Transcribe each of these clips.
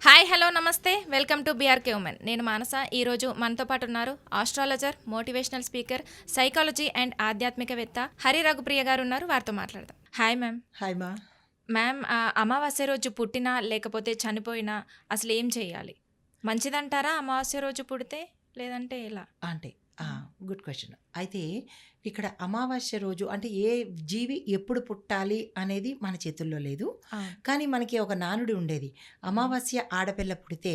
Hi hello నమస్తే welcome to BRK women. నేను మానస. ఈరోజు మనతో పాటు ఉన్నారు astrologer, motivational speaker, psychology and ఆధ్యాత్మికవేత్త హరి రఘుప్రియ గారు ఉన్నారు. వారితో మాట్లాడదాం. Hi ma'am. హాయ్ మా. మ్యామ్, అమావాస్య రోజు పుట్టినా లేకపోతే చనిపోయినా అసలు ఏం చేయాలి? మంచిదంటారా అమావాస్య రోజు పుడితే, లేదంటే ఎలా? అంటే గుడ్ క్వశ్చన్. అయితే ఇక్కడ అమావాస్య రోజు అంటే ఏ జీవి ఎప్పుడు పుట్టాలి అనేది మన చేతుల్లో లేదు. కానీ మనకి ఒక నానుడి ఉండేది, అమావాస్య ఆడపిల్ల పుడితే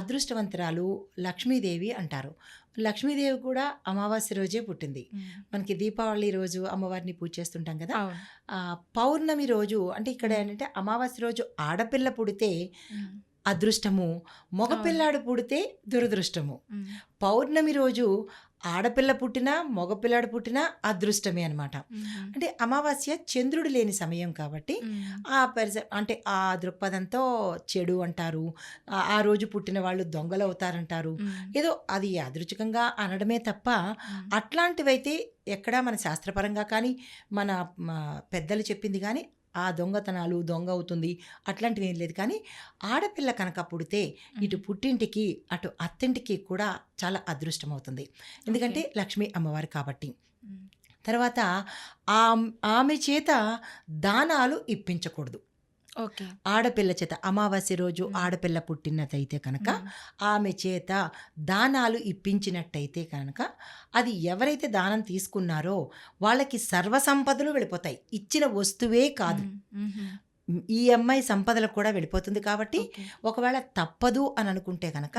అదృష్టవంతురాలు లక్ష్మీదేవి అంటారు. లక్ష్మీదేవి కూడా అమావాస్య రోజే పుట్టింది. మనకి దీపావళి రోజు అమ్మవారిని పూజ చేస్తుంటాం కదా. పౌర్ణమి రోజు అంటే ఇక్కడ ఏంటంటే అమావాస్య రోజు ఆడపిల్ల పుడితే అదృష్టము, మగపిల్లాడు పుడితే దురదృష్టము. పౌర్ణమి రోజు ఆడపిల్ల పుట్టినా మగపిల్లాడు పుట్టినా అదృష్టమే అనమాట. అంటే అమావాస్య చంద్రుడు లేని సమయం కాబట్టి అంటే ఆ దృక్పథంతో చెడు అంటారు. ఆ రోజు పుట్టిన వాళ్ళు దొంగలు అవుతారంటారు. ఏదో అది యాదృచ్ఛికంగా అనడమే తప్ప అట్లాంటివైతే ఎక్కడా మన శాస్త్రపరంగా కానీ మన పెద్దలు చెప్పింది కానీ ఆ దొంగతనాలు దొంగ అవుతుంది అట్లాంటివి ఏం లేదు. కానీ ఆడపిల్ల కనుక పుడితే ఇటు పుట్టింటికి అటు అత్తింటికి కూడా చాలా అదృష్టం అవుతుంది. ఎందుకంటే లక్ష్మీ అమ్మవారు కాబట్టి. తర్వాత ఆమె చేత దానాలు ఇప్పించకూడదు. ఆడపిల్ల చేత అమావాస్య రోజు ఆడపిల్ల పుట్టినట్టయితే కనుక ఆమె చేత దానాలు ఇప్పించినట్టయితే కనుక అది ఎవరైతే దానం తీసుకున్నారో వాళ్ళకి సర్వసంపదలు వెళ్ళిపోతాయి. ఇచ్చిన వస్తువే కాదు, ఈ అమ్మాయి సంపదలు కూడా వెళ్ళిపోతుంది. కాబట్టి ఒకవేళ తప్పదు అని అనుకుంటే కనుక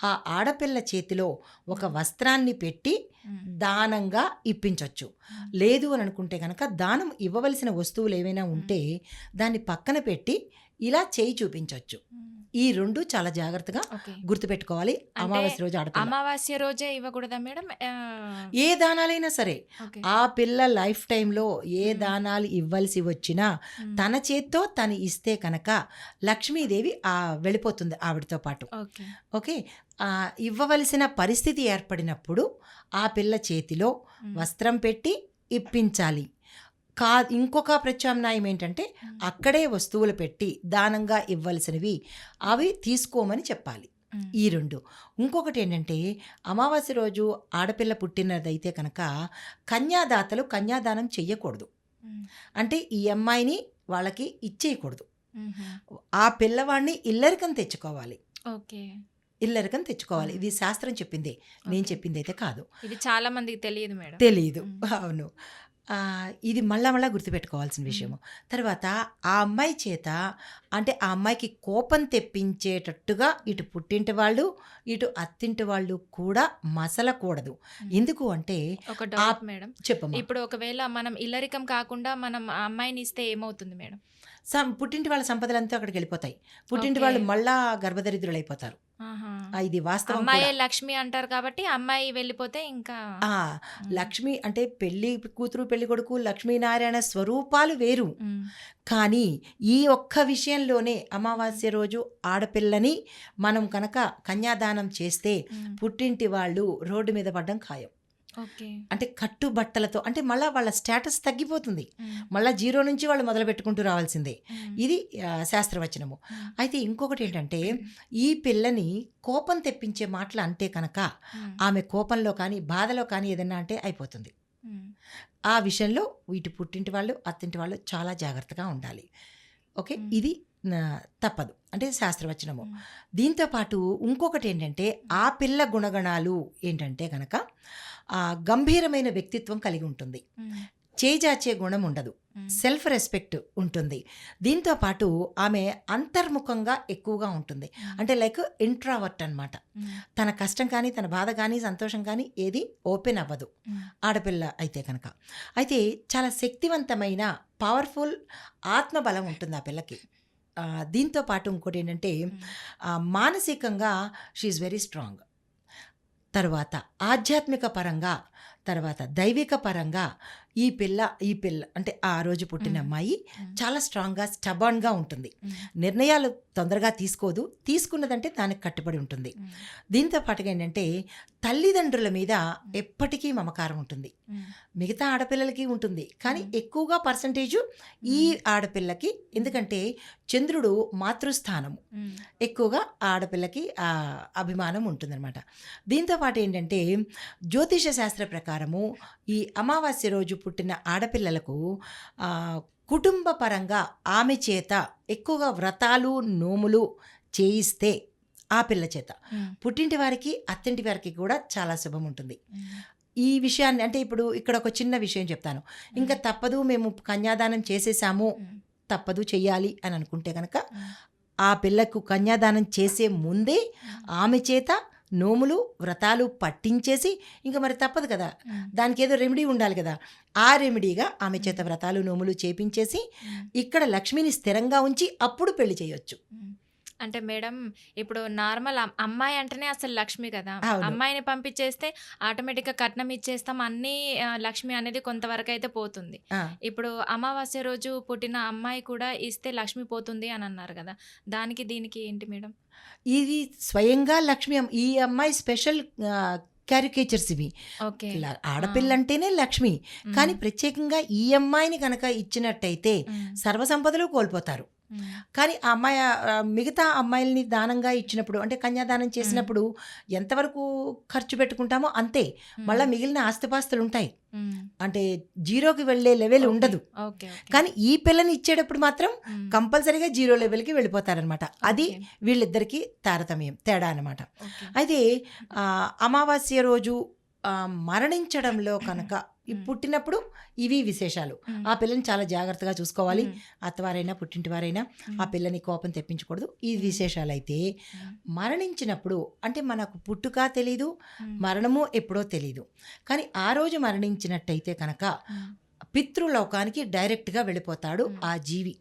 ఆ ఆడపిల్ల చేతిలో ఒక వస్త్రాన్ని పెట్టి దానంగా ఇప్పించవచ్చు. లేదు అని అనుకుంటే కనుక దానం ఇవ్వవలసిన వస్తువులు ఏవైనా ఉంటే దాన్ని పక్కన పెట్టి ఇలా చేయి చూపించవచ్చు. ఈ రెండు చాలా జాగ్రత్తగా గుర్తుపెట్టుకోవాలి. అమావాస్య రోజు అమావాస్య రోజే ఇవ్వకూడదా మేడం? ఏ దానాలైనా సరే ఆ పిల్ల లైఫ్ టైంలో ఏ దానాలు ఇవ్వాల్సి వచ్చినా తన చేత్తో తను ఇస్తే కనుక లక్ష్మీదేవి వెళ్ళిపోతుంది ఆవిడతో పాటు. ఓకే, ఇవ్వవలసిన పరిస్థితి ఏర్పడినప్పుడు ఆ పిల్ల చేతిలో వస్త్రం పెట్టి ఇప్పించాలి. ఇంకొక ప్రత్యామ్నాయం ఏంటంటే అక్కడే వస్తువులు పెట్టి దానంగా ఇవ్వాల్సినవి అవి తీసుకోమని చెప్పాలి. ఈ రెండు. ఇంకొకటి ఏంటంటే అమావాస్య రోజు ఆడపిల్ల పుట్టినదైతే కనుక కన్యాదాతలు కన్యాదానం చెయ్యకూడదు. అంటే ఈ అమ్మాయిని వాళ్ళకి ఇచ్చేయకూడదు. ఆ పిల్లవాడిని ఇల్లరికం తెచ్చుకోవాలి. ఇల్లరికం తెచ్చుకోవాలి. ఇది శాస్త్రం చెప్పింది, నేను చెప్పింది అయితే కాదు. ఇది చాలా మందికి తెలియదు మేడం. తెలియదు. అవును, ఇది మళ్ళా గుర్తుపెట్టుకోవాల్సిన విషయము. తర్వాత ఆ అమ్మాయి చేత అంటే ఆ అమ్మాయికి కోపం తెప్పించేటట్టుగా ఇటు పుట్టింటి వాళ్ళు ఇటు అత్తింటి వాళ్ళు కూడా మసలకూడదు. ఎందుకు అంటే ఒక డౌట్ మేడం, చెప్పమ్మా. ఇప్పుడు ఒకవేళ మనం ఇల్లరికం కాకుండా మనం ఆ అమ్మాయిని ఇస్తే ఏమవుతుంది మేడం? పుట్టింటి వాళ్ళ సంపదలంతా అక్కడికి వెళ్ళిపోతాయి. పుట్టింటి వాళ్ళు మళ్ళా గర్భదరిద్రులు అయిపోతారు. ఇది వాస్తవం. అమ్మాయి లక్ష్మి అంటారు కాబట్టి అమ్మాయి వెళ్ళిపోతే ఇంకా లక్ష్మి అంటే పెళ్లి కూతురు పెళ్లి కొడుకు లక్ష్మీనారాయణ స్వరూపాలు వేరు. కానీ ఈ ఒక్క విషయంలోనే అమావాస్య రోజు ఆడపిల్లని మనం కనుక కన్యాదానం చేస్తే పుట్టింటి వాళ్ళు రోడ్డు మీద పడ్డం ఖాయం. అంటే కట్టుబట్టలతో అంటే మళ్ళీ వాళ్ళ స్టేటస్ తగ్గిపోతుంది. మళ్ళీ జీరో నుంచి వాళ్ళు మొదలు పెట్టుకుంటూ రావాల్సిందే. ఇది శాస్త్రవచనము. అయితే ఇంకొకటి ఏంటంటే ఈ పిల్లని కోపం తెప్పించే మాటలు అంటే కనుక ఆమె కోపంలో కానీ బాధలో కానీ ఏదన్నా అంటే అయిపోతుంది. ఆ విషయంలో వీటి పుట్టింటి వాళ్ళు అత్తింటి వాళ్ళు చాలా జాగ్రత్తగా ఉండాలి. ఓకే, ఇది తప్పదు అంటే శాస్త్రవచనము. దీంతోపాటు ఇంకొకటి ఏంటంటే ఆ పిల్ల గుణగణాలు ఏంటంటే కనుక గంభీరమైన వ్యక్తిత్వం కలిగి ఉంటుంది. చేజాచే గుణం ఉండదు, సెల్ఫ్ రెస్పెక్ట్ ఉంటుంది. దీంతోపాటు ఆమె అంతర్ముఖంగా ఎక్కువగా ఉంటుంది. అంటే లైక్ ఇంట్రావర్ట్ అనమాట. తన కష్టం కానీ తన బాధ కానీ సంతోషం కానీ ఏది ఓపెన్ అవ్వదు ఆడపిల్ల అయితే కనుక. అయితే చాలా శక్తివంతమైన పవర్ఫుల్ ఆత్మబలం ఉంటుంది ఆ పిల్లకి. దీంతో పాటు ఇంకోటి ఏంటంటే మానసికంగా షీఈ్ వెరీ స్ట్రాంగ్. తర్వాత ఆధ్యాత్మిక పరంగా, తర్వాత దైవిక పరంగా ఈ పిల్ల అంటే ఆ రోజు పుట్టిన అమ్మాయి చాలా స్ట్రాంగ్గా స్టబర్న్గా ఉంటుంది. నిర్ణయాలు తొందరగా తీసుకోదు, తీసుకున్నదంటే దానికి కట్టుబడి ఉంటుంది. దీంతో పాటుగా ఏంటంటే తల్లిదండ్రుల మీద ఎప్పటికీ మమకారం ఉంటుంది. మిగతా ఆడపిల్లలకి ఉంటుంది, కానీ ఎక్కువగా పర్సంటేజు ఈ ఆడపిల్లకి, ఎందుకంటే చంద్రుడు మాతృస్థానము, ఎక్కువగా ఆడపిల్లకి ఆ అభిమానం ఉంటుందన్నమాట. దీంతో పాటు ఏంటంటే జ్యోతిష శాస్త్ర ప్రకారము ఈ అమావాస్య రోజు పుట్టిన ఆడపిల్లలకు కుటుంబ పరంగా ఆమె చేత ఎక్కువగా వ్రతాలు నోములు చేయిస్తే ఆ పిల్ల చేత పుట్టింటి వారికి అత్తింటి వారికి కూడా చాలా శుభం ఉంటుంది. ఈ విషయాన్ని అంటే ఇప్పుడు ఇక్కడ ఒక చిన్న విషయం చెప్తాను. ఇంకా తప్పదు, మేము కన్యాదానం చేసేసాము, తప్పదు చెయ్యాలి అని అనుకుంటే కనుక ఆ పిల్లకు కన్యాదానం చేసే ముందే ఆమె చేత నోములు వ్రతాలు పట్టించేసి, ఇంకా మరి తప్పదు కదా, దానికి ఏదో రెమెడీ ఉండాలి కదా, ఆ రెమెడీగా ఆమె చేత వ్రతాలు నోములు చేపించేసి ఇక్కడ లక్ష్మిని స్థిరంగా ఉంచి అప్పుడు పెళ్లి చేయొచ్చు. అంటే మేడం, ఇప్పుడు నార్మల్ అమ్మాయి అంటేనే అసలు లక్ష్మి కదా, అవును. అమ్మాయిని పంపించేస్తే ఆటోమేటిక్గా కట్నం ఇచ్చేస్తాం, అన్నీ లక్ష్మి అనేది కొంతవరకు అయితే పోతుంది. ఆ, ఇప్పుడు అమావాస్య రోజు పుట్టిన అమ్మాయి కూడా ఇస్తే లక్ష్మి పోతుంది అని అన్నారు కదా, దానికి దీనికి ఏంటి మేడం? ఇది స్వయంగా లక్ష్మి ఈ అమ్మాయి స్పెషల్ క్యారికేచర్స్ ఇవి. ఓకే. ఆడపిల్ల అంటేనే లక్ష్మి, కానీ ప్రత్యేకంగా ఈ అమ్మాయిని కనుక ఇచ్చినట్టయితే సర్వసంపదలు కోల్పోతారు. కానీ ఆ అమ్మాయి మిగతా అమ్మాయిల్ని దానంగా ఇచ్చినప్పుడు, అంటే కన్యాదానం చేసినప్పుడు ఎంతవరకు ఖర్చు పెట్టుకుంటామో అంతే, మళ్ళీ మిగిలిన ఆస్తిపాస్తులు ఉంటాయి, అంటే జీరోకి వెళ్ళే లెవెల్ ఉండదు. కానీ ఈ పిల్లని ఇచ్చేటప్పుడు మాత్రం కంపల్సరీగా జీరో లెవెల్కి వెళ్ళిపోతారనమాట. అది వీళ్ళిద్దరికీ తారతమ్యం, తేడా అనమాట. అయితే అమావాస్య రోజు మరణించడంలో కనుక పుట్టినప్పుడు ఇవి విశేషాలు. ఆ పిల్లని చాలా జాగ్రత్తగా చూసుకోవాలి. అత్తవారైనా పుట్టింటి వారైనా ఆ పిల్లని కోపం తెప్పించకూడదు. ఈ విశేషాలు అయితే మరణించినప్పుడు, అంటే మనకు పుట్టుక తెలీదు, మరణము ఎప్పుడో తెలీదు, కానీ ఆ రోజు మరణించినట్టయితే కనుక పితృలోకానికి డైరెక్ట్గా వెళ్ళిపోతాడు ఆ జీవి.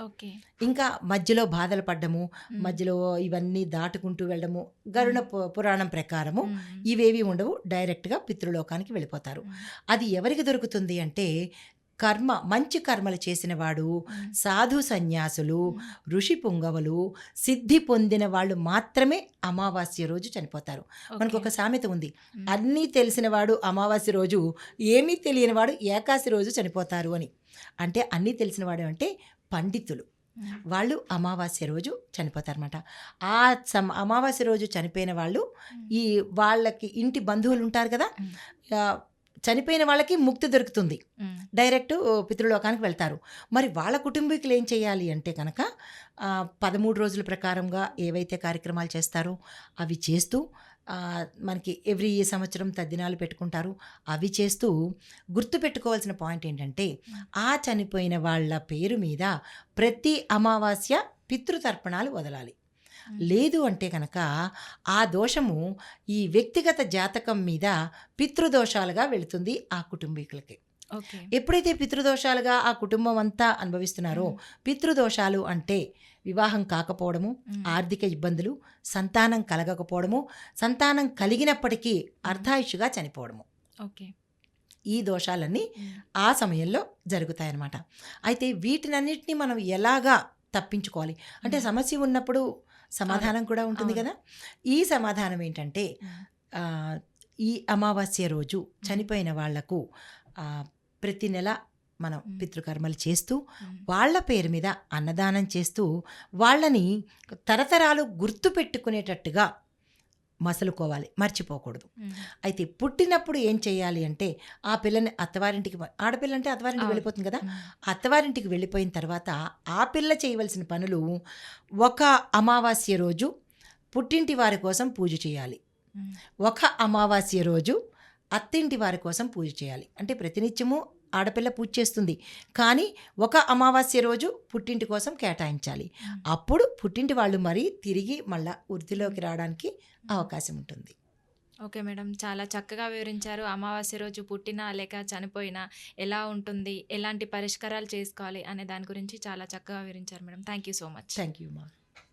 ఓకే. ఇంకా మధ్యలో బాధలు పడ్డము, మధ్యలో ఇవన్నీ దాటుకుంటూ వెళ్ళడము గరుడ పురాణం ప్రకారము ఇవేవి ఉండవు, డైరెక్ట్గా పితృలోకానికి వెళ్ళిపోతారు. అది ఎవరికి దొరుకుతుంది అంటే మంచి కర్మలు చేసిన వాడు, సాధు సన్యాసులు, ఋషి పుంగవులు, సిద్ధి పొందిన వాళ్ళు మాత్రమే అమావాస్య రోజు చనిపోతారు. మనకు ఒక సామెత ఉంది, అన్నీ తెలిసిన వాడు అమావాస్య రోజు, ఏమీ తెలియని వాడు ఏకాశి రోజు చనిపోతారు అని. అంటే అన్నీ తెలిసిన వాడు అంటే పండితులు, వాళ్ళు అమావాస్య రోజు చనిపోతారన్నమాట. ఆ అమావాస్య రోజు చనిపోయిన వాళ్ళు వాళ్ళకి ఇంటి బంధువులు ఉంటారు కదా, చనిపోయిన వాళ్ళకి ముక్తి దొరుకుతుంది, డైరెక్ట్ పితృలోకానికి వెళ్తారు. మరి వాళ్ళ కుటుంబీకులు ఏం చేయాలి అంటే కనుక 13 రోజుల ప్రకారంగా ఏవైతే కార్యక్రమాలు చేస్తారో అవి చేస్తూ, మనకి ఎవ్రీ సంవత్సరం తద్దినాలు పెట్టుకుంటారు, అవి చేస్తూ గుర్తుపెట్టుకోవాల్సిన పాయింట్ ఏంటంటే ఆ చనిపోయిన వాళ్ళ పేరు మీద ప్రతి అమావాస్య పితృతర్పణాలు వదలాలి. లేదు అంటే కనుక ఆ దోషము ఈ వ్యక్తిగత జాతకం మీద పితృదోషాలుగా వెళుతుంది ఆ కుటుంబీకులకి. ఎప్పుడైతే పితృదోషాలుగా ఆ కుటుంబం అంతా అనుభవిస్తున్నారో, పితృదోషాలు అంటే వివాహం కాకపోవడము, ఆర్థిక ఇబ్బందులు, సంతానం కలగకపోవడము, సంతానం కలిగినప్పటికీ అర్ధాయుషుగా చనిపోవడము, ఈ దోషాలన్నీ ఆ సమయంలో జరుగుతాయన్నమాట. అయితే వీటినన్నిటినీ మనం ఎలాగా తప్పించుకోవాలి అంటే, సమస్య ఉన్నప్పుడు సమాధానం కూడా ఉంటుంది కదా. ఈ సమాధానం ఏంటంటే ఈ అమావాస్య రోజు చనిపోయిన వాళ్లకు ప్రతి నెల మనం పితృకర్మలు చేస్తూ వాళ్ళ పేరు మీద అన్నదానం చేస్తూ వాళ్ళని తరతరాలు గుర్తు పెట్టుకునేటట్టుగా మసలుకోవాలి, మర్చిపోకూడదు. అయితే పుట్టినప్పుడు ఏం చేయాలి అంటే ఆ పిల్లని అత్తవారింటికి, ఆడపిల్ల అంటే అత్తవారింటికి వెళ్ళిపోతుంది కదా, అత్తవారింటికి వెళ్ళిపోయిన తర్వాత ఆ పిల్ల చేయవలసిన పనులు, ఒక అమావాస్య రోజు పుట్టింటి వారి కోసం పూజ చేయాలి, ఒక అమావాస్య రోజు అత్తింటి వారి కోసం పూజ చేయాలి. అంటే ప్రతినిత్యము ఆడపిల్ల పూజ చేస్తుంది, కానీ ఒక అమావాస్య రోజు పుట్టింటి కోసం కేటాయించాలి. అప్పుడు పుట్టింటి వాళ్ళు మరి తిరిగి మళ్ళా వృద్ధిలోకి రావడానికి అవకాశం ఉంటుంది. ఓకే మేడం, చాలా చక్కగా వివరించారు. అమావాస్య రోజు పుట్టినా లేక చనిపోయినా ఎలా ఉంటుంది, ఎలాంటి పరిష్కారాలు చేసుకోవాలి అనే దాని గురించి చాలా చక్కగా వివరించారు madam. Thank you so much. Thank you మా.